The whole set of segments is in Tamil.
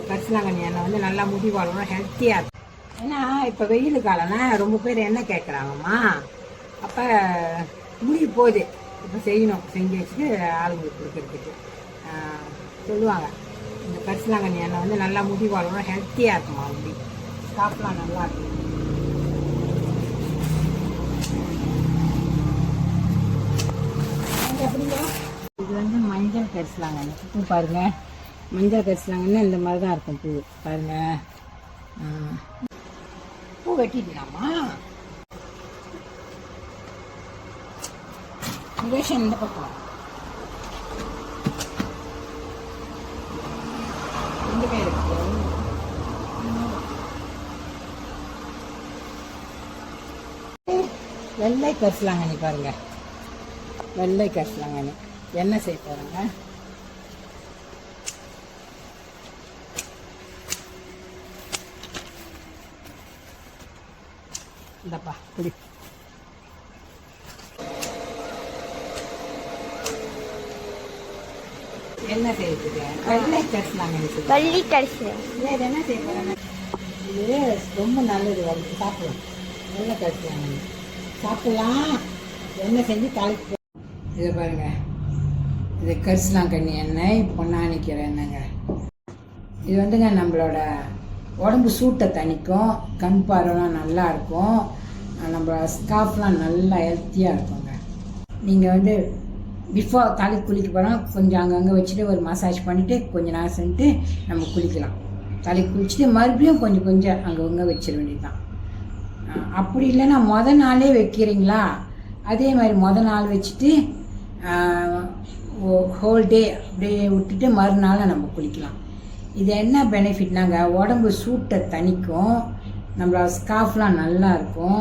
கரிசலாங்கண்ணி எண்ணெய் வந்து நல்லா முடி வளரும், ஹெல்த்தியாக இருக்கும். ஏன்னா இப்போ வெயில் காலம்னா ரொம்ப பேர் எண்ணெய் கேட்குறாங்கம்மா. அப்போ முடி போகுது, இப்போ செய்யணும், செஞ்சு வச்சுட்டு ஆளுங்களுக்கு கொடுக்கறதுக்கு சொல்லுவாங்க. இந்த கரிசலாங்கண்ணி எண்ணெய் வந்து நல்லா முடி வளரும், ஹெல்த்தியாக இருக்குமா. முடி ஸ்காப்லாம் நல்லா இருக்கும். இது வந்து மஞ்சள் கரிசலாங்கண்ணி பூ பாருங்க. மஞ்சள் கரிசலாங்கண்ணி இந்த மாதிரி தான் இருக்கும் பூ பாருங்க. பூ வெட்டிடலாமா? ரேஷன் இந்த பக்கம் ரெண்டு பேர் இருக்கு. வெள்ளை கரிசலாங்கண்ணி பாருங்க, வெள்ளை கரிசலாங்கண்ணி எண்ணெய் செய்ய போகிறேங்க. இந்தப்பா குடி. என்ன செய்யுது? வெள்ளை கரிசலாங்கண்ணி. வெள்ளை கரிசலாங்கண்ணி என்ன செய்ய போகிறேங்க? இது ரொம்ப நல்லது, வரைக்கும் சாப்பிடலாம். வெள்ளை கரிசலாங்கண்ணி சாப்பிடலாம், எண்ணெய் செஞ்சு தாளிக்கு. இதை பாருங்க, இது கரிசலாங்கண்ணி எண்ணெய், பொன்னானிக்கிற எண்ணெய்ங்க. இது வந்துங்க நம்மளோட உடம்பு சூட்டை தணிக்கும், கண் பார்வைலாம் நல்லா இருக்கும், நம்மளோட ஸ்கார்ஃப்லாம் நல்லா ஹெல்த்தியாக இருக்குங்க. நீங்கள் வந்து பிஃபோர் தலைக்கு குளிக்க போனால் கொஞ்சம் அங்கங்கே வச்சுட்டு ஒரு மசாஜ் பண்ணிவிட்டு கொஞ்சம் நேரம் செஞ்சுட்டு நம்ம குளிக்கலாம். தலைக்கு குளிச்சுட்டு மறுபடியும் கொஞ்சம் கொஞ்சம் அங்கங்கே வச்சிட வேண்டியது தான். அப்படி இல்லைன்னா மொதல் நாளே வைக்கிறீங்களா, அதே மாதிரி மொதல் நாள் வச்சுட்டு ஹோல் டே அப்படியே விட்டுட்டு மறுநாள் நம்ம குளிக்கலாம். இது என்ன பெனிஃபிட்னாங்க, உடம்பு சூட்டை தணிக்கும், நம்மளோட ஸ்கார்ஃப்லாம் நல்லா இருக்கும்,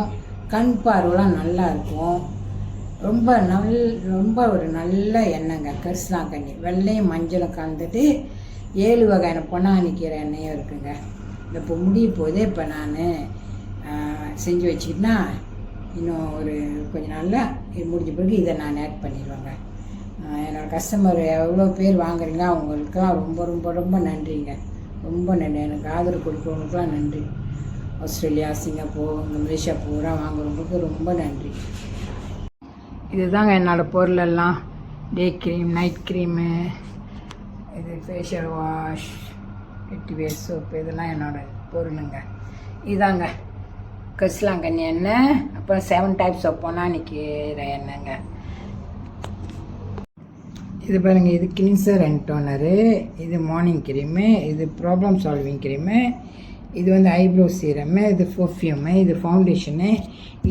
கண் பார்வைலாம் நல்லா இருக்கும். ரொம்ப ஒரு நல்ல எண்ணெய்ங்க கரிசலாங்கண்ணி. வெள்ளையும் மஞ்சளும் கலந்துட்டு 7 வகையான பொன்னானிக்கிற எண்ணெயும் இருக்குங்க. இப்போ முடிய போதே இப்போ நான் செஞ்சு வச்சுக்கிட்டா இன்னும் ஒரு கொஞ்சம் நாளில் இது முடிஞ்ச பிறகு இதை நான் ஆட் பண்ணிடுவேங்க. என்னோடய கஸ்டமர் எவ்வளோ பேர் வாங்குறீங்க அவங்களுக்கெல்லாம் ரொம்ப ரொம்ப ரொம்ப நன்றிங்க, ரொம்ப நன்றி. எனக்கு ஆதரவு கொடுக்குறவங்களுக்குலாம் நன்றி. ஆஸ்திரேலியா, சிங்கப்பூர், மலேசியா பூரா வாங்குறவங்களுக்கு ரொம்ப நன்றி. இதுதாங்க என்னோடய பொருளெல்லாம். டே க்ரீம், நைட் க்ரீமு, இது ஃபேஷியல் வாஷ், வெட்டிவேர் சோப்பு, இதெல்லாம் என்னோடய பொருளுங்க. இதாங்க கரிசலாங்கண்ணி எண்ணெய். அப்புறம் 7 டைப்ஸ் ஆஃப் பொன்னானிக்கிற எண்ணெய்ங்க. இது பாருங்கள், இது கிளின்சர் அண்ட் டோனரு, இது மார்னிங் க்ரீமு, இது ப்ராப்ளம் சால்விங் க்ரீமு, இது வந்து ஐப்ரோ சீரமு, இது பர்ஃப்யூமு, இது ஃபவுண்டேஷனு,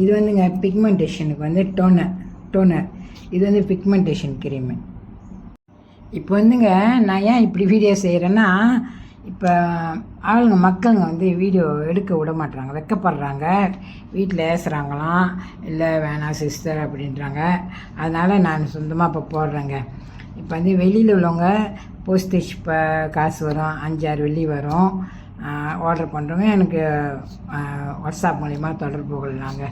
இது வந்துங்க பிக்மெண்டேஷனுக்கு வந்து டோனர், இது வந்து பிக்மெண்டேஷன் க்ரீமு. இப்போ வந்துங்க நான் ஏன் இப்படி வீடியோ செய்கிறேன்னா, இப்போ மக்களுங்க வந்து வீடியோ எடுக்க விட மாட்டுறாங்க, வெக்கப்படுறாங்க, வீட்டில் ஏசுகிறாங்களாம், இல்லை வேணாம் சிஸ்டர் அப்படின்றாங்க. அதனால் நான் சொந்தமாக இப்போ போடுறேங்க. இப்போ வந்து வெளியில் உள்ளவங்க போஸ்டேஜ் இப்போ காசு வரும், 5-6 வெள்ளி வரும். ஆர்டர் பண்ணுறவங்க எனக்கு வாட்ஸ்அப் மூலிமா தொடர்பு கொள்ளலாங்க.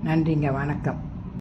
நன்றிங்க, வணக்கம்.